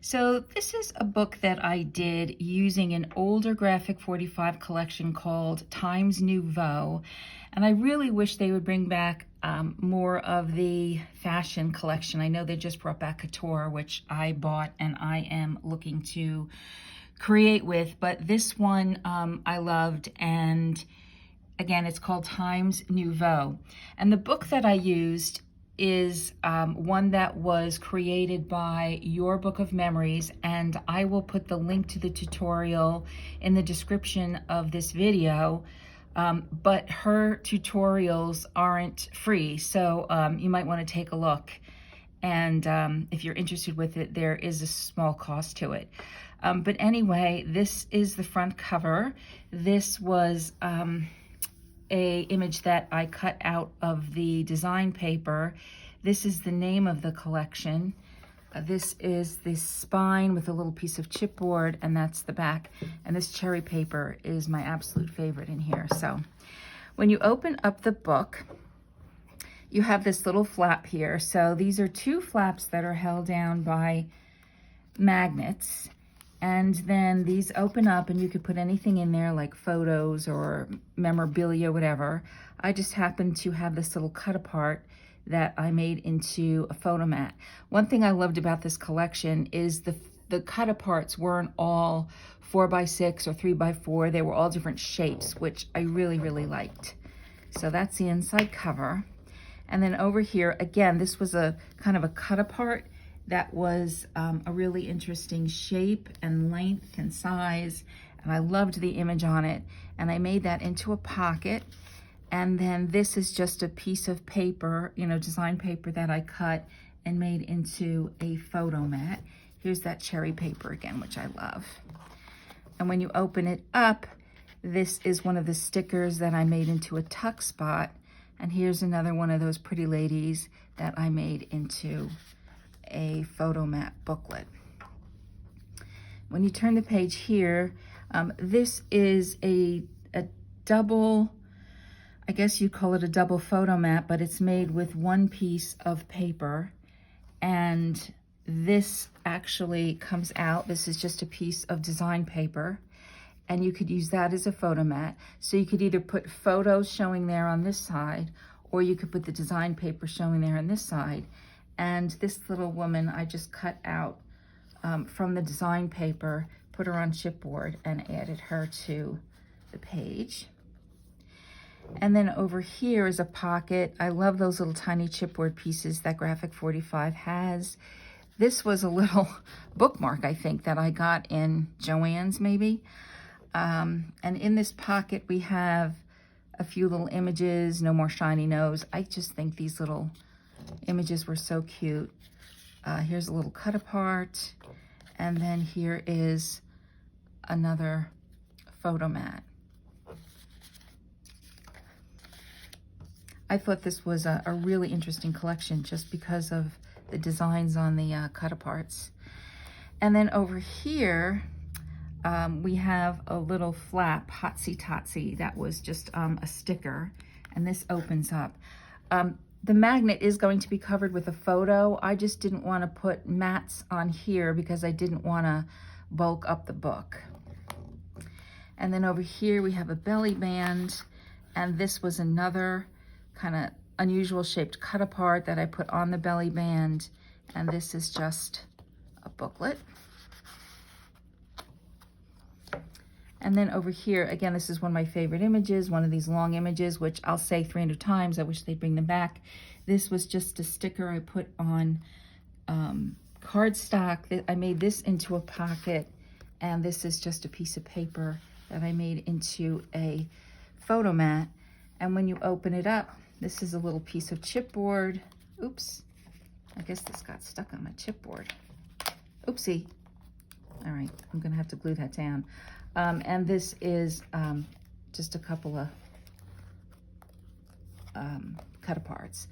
So this is a book that I did using an older Graphic 45 collection called Times Nouveau. And I really wish they would bring back more of the fashion collection. I know they just brought back Couture, which I bought and I am looking to create with. But this one I loved, and again, it's called Times Nouveau. And the book that I used is one that was created by Your Book of Memories, and I will put the link to the tutorial in the description of this video. But her tutorials aren't free, so you might want to take a look. And if you're interested with it, there is a small cost to it. But anyway, this is the front cover. This was a image that I cut out of the design paper. This is the name of the collection. This is the spine with a little piece of chipboard, and that's the back. And this cherry paper is my absolute favorite in here. So when you open up the book, you have this little flap here. So these are two flaps that are held down by magnets. And then these open up and you could put anything in there like photos or memorabilia, whatever. I just happen to have this little cut apart that I made into a photo mat. One thing I loved about this collection is the cut aparts weren't all 4x6 or 3x4. They were all different shapes, which I really, really liked. So that's the inside cover. And then over here, again, this was a kind of a cut apart that was a really interesting shape and length and size, and I loved the image on it. And I made that into a pocket. And then this is just a piece of paper, design paper that I cut and made into a photo mat. Here's that cherry paper again, which I love. And when you open it up, this is one of the stickers that I made into a tuck spot. And here's another one of those pretty ladies that I made into a photo mat booklet. When you turn the page here, this is a double, I guess you'd call it a double photo mat, but it's made with one piece of paper. And this actually comes out. This is just a piece of design paper, and you could use that as a photo mat. So you could either put photos showing there on this side, or you could put the design paper showing there on this side. And this little woman, I just cut out from the design paper, put her on chipboard, and added her to the page. And then over here is a pocket. I love those little tiny chipboard pieces that Graphic 45 has. This was a little bookmark, I think, that I got in Joann's maybe. And in this pocket, we have a few little images, no more shiny nose. I just think these little images were so cute. Here's a little cut apart, and then here is another photo mat. I thought this was a really interesting collection just because of the designs on the cut aparts. And then over here, we have a little flap, Hotsy Totsy, that was just a sticker, and this opens up. The magnet is going to be covered with a photo. I just didn't want to put mats on here because I didn't want to bulk up the book. And then over here we have a belly band, and this was another kind of unusual shaped cut apart that I put on the belly band, and this is just a booklet. And then over here, again, this is one of my favorite images, one of these long images, which I'll say 300 times. I wish they'd bring them back. This was just a sticker I put on cardstock. I made this into a pocket, and this is just a piece of paper that I made into a photo mat. And when you open it up, this is a little piece of chipboard. Oops, I guess this got stuck on my chipboard. Oopsie. All right, I'm gonna have to glue that down. And this is just a couple of cut aparts.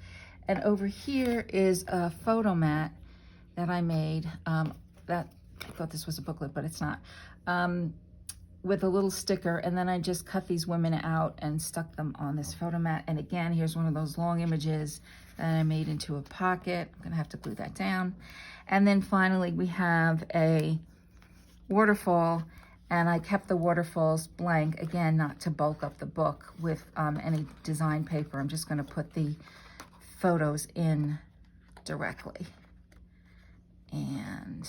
And over here is a photo mat that I made, that I thought this was a booklet, but it's not, with a little sticker. And then I just cut these women out and stuck them on this photo mat. And again, here's one of those long images that I made into a pocket. I'm gonna have to glue that down. And then finally we have a waterfall, and I kept the waterfalls blank, again, not to bulk up the book with any design paper. I'm just going to put the photos in directly. And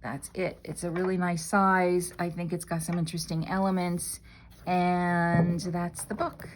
that's it. It's a really nice size. I think it's got some interesting elements, and that's the book.